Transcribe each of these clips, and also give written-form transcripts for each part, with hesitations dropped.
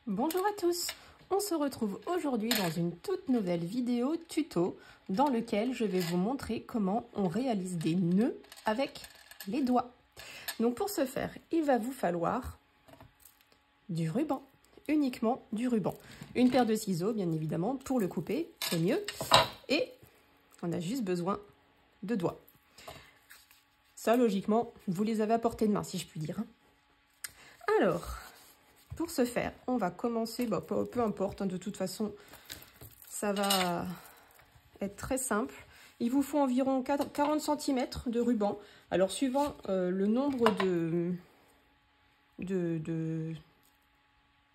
Bonjour à tous, on se retrouve aujourd'hui dans une toute nouvelle vidéo tuto dans lequel je vais vous montrer comment on réalise des nœuds avec les doigts. Donc pour ce faire, il va vous falloir du ruban, uniquement du ruban. Une paire de ciseaux bien évidemment pour le couper, c'est mieux. Et on a juste besoin de doigts. Ça logiquement, vous les avez à portée de main si je puis dire. Alors... pour ce faire, on va commencer, peu importe, hein, de toute façon, ça va être très simple. Il vous faut environ 40 cm de ruban. Alors, suivant le nombre je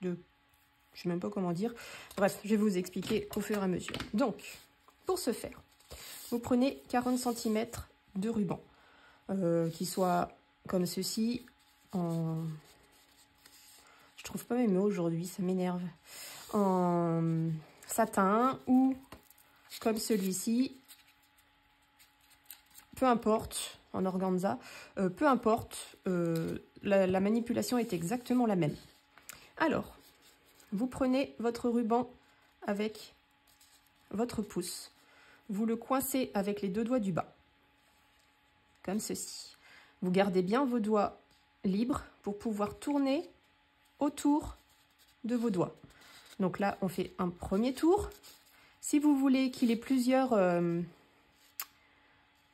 ne sais même pas comment dire. Bref, je vais vous expliquer au fur et à mesure. Donc, pour ce faire, vous prenez 40 cm de ruban, qui soit comme ceci, en... je trouve pas mes mots aujourd'hui, ça m'énerve. En satin ou comme celui-ci, peu importe, en organza, peu importe, la manipulation est exactement la même. Alors, vous prenez votre ruban avec votre pouce, vous le coincez avec les deux doigts du bas, comme ceci. Vous gardez bien vos doigts libres pour pouvoir tourner autour de vos doigts. Donc là, on fait un premier tour. Si vous voulez qu'il ait plusieurs...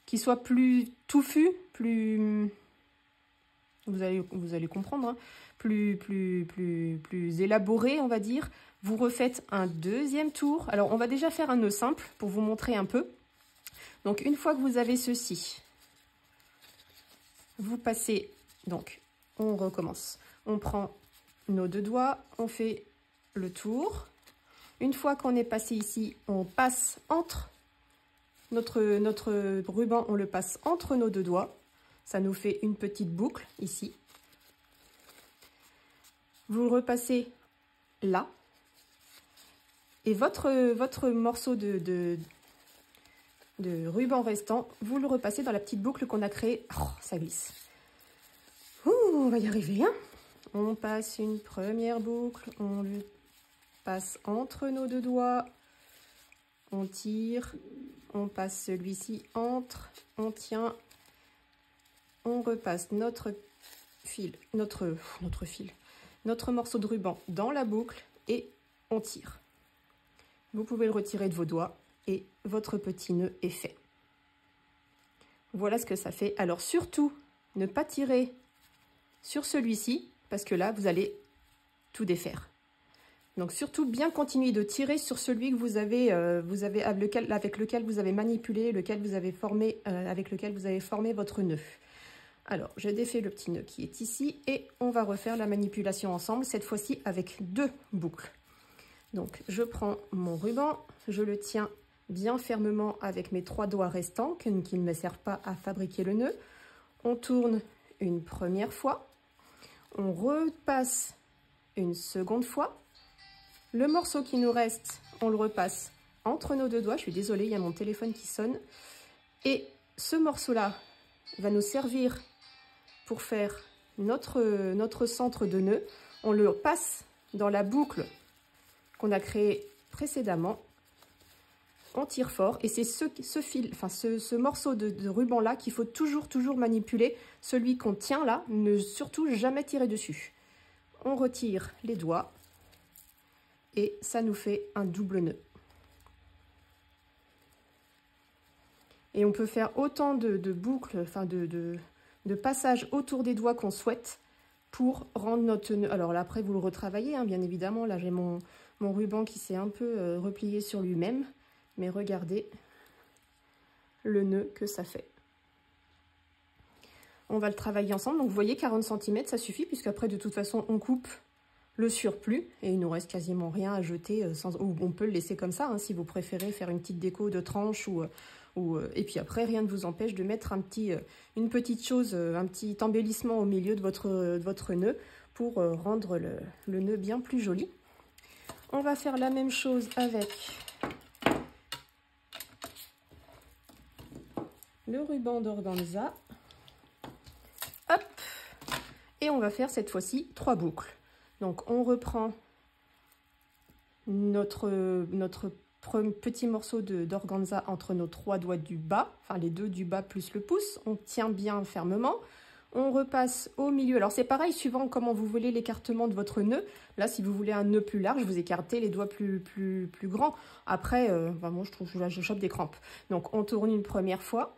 qu'il soit plus touffu, plus... Vous allez comprendre, hein, plus élaboré, on va dire. Vous refaites un deuxième tour. Alors, on va déjà faire un nœud simple pour vous montrer un peu. Donc, une fois que vous avez ceci, vous passez... Donc, on recommence. On prend nos deux doigts, on fait le tour. Une fois qu'on est passé ici, on passe entre notre ruban, on le passe entre nos deux doigts. Ça nous fait une petite boucle ici. Vous le repassez là. Et votre morceau de ruban restant, vous le repassez dans la petite boucle qu'on a créée. Oh, ça glisse. Ouh, on va y arriver, hein. On passe une première boucle, on le passe entre nos deux doigts, on tire, on passe celui-ci entre, on tient, on repasse notre morceau de ruban dans la boucle et on tire. Vous pouvez le retirer de vos doigts et votre petit nœud est fait. Voilà ce que ça fait. Alors surtout, ne pas tirer sur celui-ci, parce que là, vous allez tout défaire. Donc, surtout, bien continuer de tirer sur celui que vous avez, avec lequel vous avez manipulé, avec lequel vous avez formé votre nœud. Alors, je défais le petit nœud qui est ici et on va refaire la manipulation ensemble, cette fois-ci avec deux boucles. Donc, je prends mon ruban, je le tiens bien fermement avec mes trois doigts restants, qui ne me servent pas à fabriquer le nœud. On tourne une première fois. On repasse une seconde fois. Le morceau qui nous reste, on le repasse entre nos deux doigts. Je suis désolée, il y a mon téléphone qui sonne. Et ce morceau-là va nous servir pour faire notre centre de nœud. On le passe dans la boucle qu'on a créée précédemment. On tire fort et c'est ce morceau de ruban là qu'il faut toujours manipuler. Celui qu'on tient là, ne surtout jamais tirer dessus. On retire les doigts et ça nous fait un double nœud. Et on peut faire autant de boucles, de passages autour des doigts qu'on souhaite pour rendre notre nœud. Alors là après vous le retravaillez, hein, bien évidemment. Là j'ai mon ruban qui s'est un peu replié sur lui-même. Mais regardez le nœud que ça fait. On va le travailler ensemble. Donc vous voyez, 40 cm, ça suffit, puisqu'après, de toute façon, on coupe le surplus. Et il nous reste quasiment rien à jeter. Ou on peut le laisser comme ça, hein, si vous préférez faire une petite déco de tranche. Et puis après, rien ne vous empêche de mettre une petite chose, un petit embellissement au milieu de votre nœud pour rendre le nœud bien plus joli. On va faire la même chose avec... le ruban d'organza. Hop. Et on va faire cette fois-ci 3 boucles. Donc on reprend notre petit morceau d'organza entre nos 3 doigts du bas, enfin les 2 du bas plus le pouce. On tient bien fermement. On repasse au milieu. Alors c'est pareil, suivant comment vous voulez l'écartement de votre nœud. Là, si vous voulez un nœud plus large, vous écartez les doigts plus grands. Après, moi je trouve que là, je chope des crampes. Donc on tourne une première fois,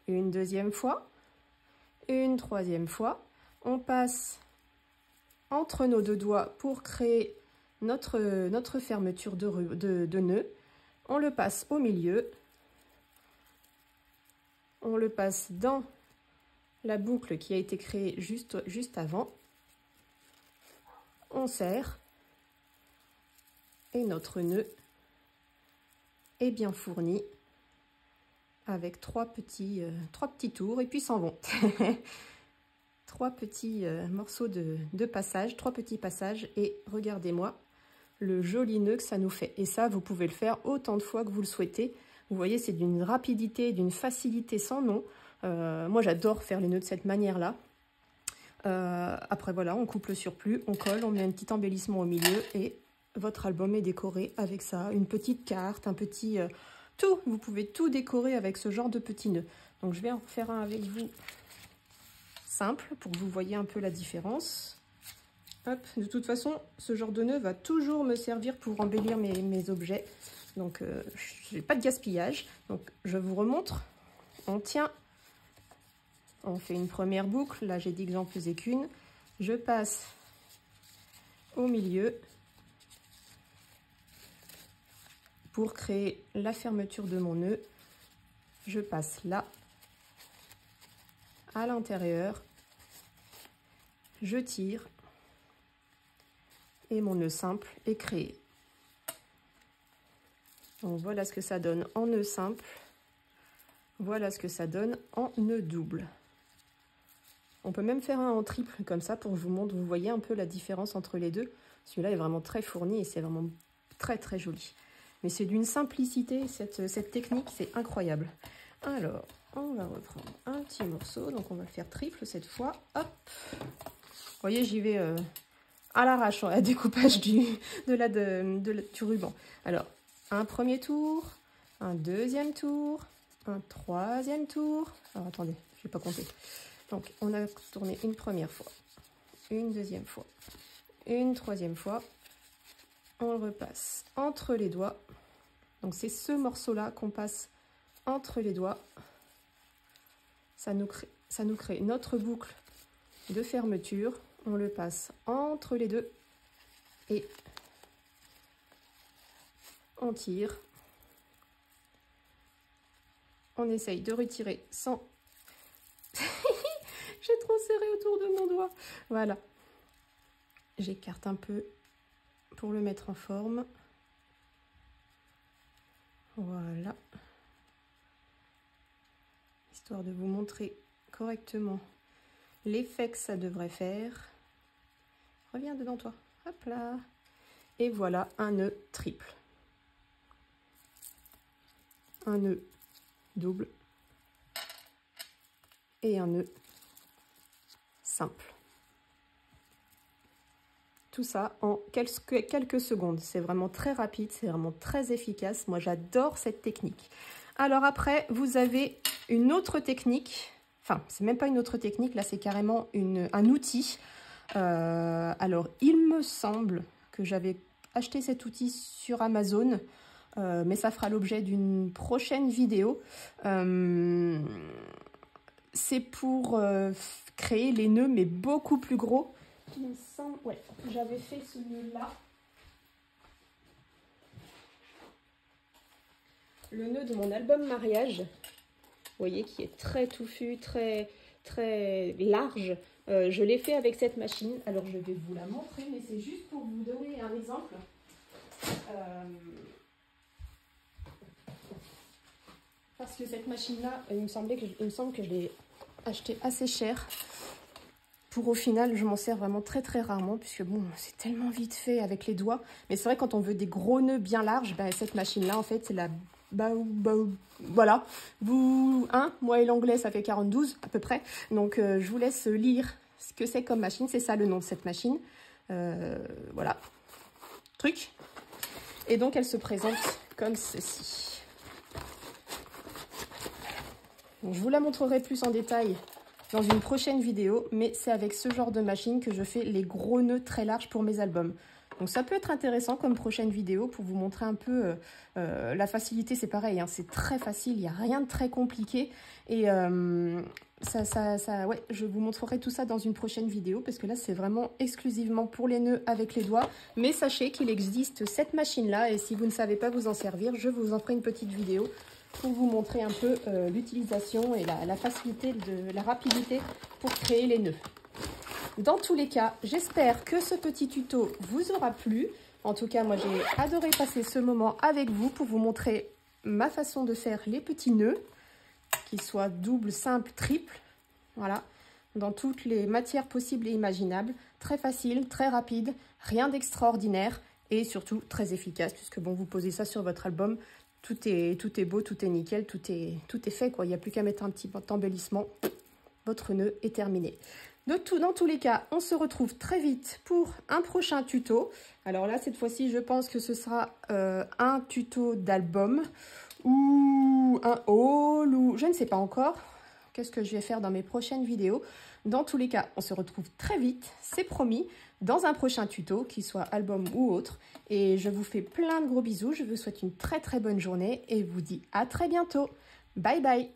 une deuxième fois, une troisième fois. On passe entre nos 2 doigts pour créer notre fermeture de nœud. On le passe au milieu. On le passe dans la boucle qui a été créée juste avant. On serre et notre nœud est bien fourni avec 3 petits tours et puis s'en vont. 3 petits morceaux de passage, 3 petits passages et regardez-moi le joli nœud que ça nous fait. Et ça, vous pouvez le faire autant de fois que vous le souhaitez. Vous voyez, c'est d'une rapidité, d'une facilité sans nom. Moi, j'adore faire les nœuds de cette manière-là. Après, voilà, on coupe le surplus, on colle, on met un petit embellissement au milieu et votre album est décoré avec ça. Une petite carte, un petit... tout, vous pouvez tout décorer avec ce genre de petits nœuds. Donc, je vais en faire un avec vous simple pour que vous voyez un peu la différence. Hop, de toute façon, ce genre de nœud va toujours me servir pour embellir mes objets. Donc, je n'ai pas de gaspillage. Donc, je vous remontre. On tient... On fait une première boucle, là j'ai dit que j'en faisais qu'une. Je passe au milieu pour créer la fermeture de mon nœud. Je passe là, à l'intérieur, je tire et mon nœud simple est créé. Donc voilà ce que ça donne en nœud simple. Voilà ce que ça donne en nœud double. On peut même faire un en triple comme ça pour que je vous montre, vous voyez un peu la différence entre les deux. Celui-là est vraiment très fourni et c'est vraiment très joli. Mais c'est d'une simplicité, cette technique, c'est incroyable. Alors, on va reprendre un petit morceau, donc on va le faire triple cette fois. Hop. Vous voyez, j'y vais à l'arrache, à découpage du ruban. Alors, un premier tour, un deuxième tour, un troisième tour. Alors, attendez, je n'ai pas compté. Donc, on a tourné une première fois, une deuxième fois, une troisième fois. On le repasse entre les doigts. Donc, c'est ce morceau-là qu'on passe entre les doigts. Ça nous crée notre boucle de fermeture. On le passe entre les deux et on tire. On essaye de retirer sans... J'ai trop serré autour de mon doigt. Voilà. J'écarte un peu pour le mettre en forme. Voilà. Histoire de vous montrer correctement l'effet que ça devrait faire. Reviens dedans toi. Hop là. Et voilà un nœud triple. Un nœud double. Et un nœud simple. Tout ça en quelques secondes. C'est vraiment très rapide, c'est vraiment très efficace. Moi, j'adore cette technique. Alors après, vous avez une autre technique. Enfin, c'est même pas une autre technique. Là, c'est carrément un outil. Alors, il me semble que j'avais acheté cet outil sur Amazon. Mais ça fera l'objet d'une prochaine vidéo. C'est pour créer les nœuds, mais beaucoup plus gros. Il me semble, ouais, j'avais fait ce nœud-là. Le nœud de mon album mariage, vous voyez, qui est très touffu, très large. Je l'ai fait avec cette machine. Alors, je vais vous la montrer, mais c'est juste pour vous donner un exemple. Parce que cette machine-là, il me semble que je l'ai achetée assez cher. Pour au final, je m'en sers vraiment très rarement, puisque bon, c'est tellement vite fait avec les doigts. Mais c'est vrai, quand on veut des gros nœuds bien larges, ben, cette machine-là, en fait, c'est la... voilà. Moi et l'anglais, ça fait 42 à peu près. Donc, je vous laisse lire ce que c'est comme machine. C'est ça le nom de cette machine. Voilà. Truc. Et donc, elle se présente comme ceci. Donc, je vous la montrerai plus en détail dans une prochaine vidéo, mais c'est avec ce genre de machine que je fais les gros nœuds très larges pour mes albums. Donc ça peut être intéressant comme prochaine vidéo pour vous montrer un peu la facilité. C'est pareil, hein, c'est très facile, il n'y a rien de très compliqué. Et ouais, je vous montrerai tout ça dans une prochaine vidéo parce que là c'est vraiment exclusivement pour les nœuds avec les doigts. Mais sachez qu'il existe cette machine-là et si vous ne savez pas vous en servir, je vous en ferai une petite vidéo pour vous montrer un peu l'utilisation et la facilité, la rapidité pour créer les nœuds. Dans tous les cas, j'espère que ce petit tuto vous aura plu. En tout cas, moi, j'ai adoré passer ce moment avec vous pour vous montrer ma façon de faire les petits nœuds, qu'ils soient double, simple, triple. Voilà, dans toutes les matières possibles et imaginables. Très facile, très rapide, rien d'extraordinaire et surtout très efficace puisque bon, vous posez ça sur votre album, tout est beau, tout est nickel, tout est fait, quoi. Il n'y a plus qu'à mettre un petit embellissement. Votre nœud est terminé. Dans tous les cas, on se retrouve très vite pour un prochain tuto. Alors là, cette fois-ci, je pense que ce sera un tuto d'album ou un haul ou je ne sais pas encore. Qu'est-ce que je vais faire dans mes prochaines vidéos? Dans tous les cas, on se retrouve très vite, c'est promis, dans un prochain tuto, qu'il soit album ou autre. Et je vous fais plein de gros bisous. Je vous souhaite une très très bonne journée et vous dis à très bientôt. Bye bye!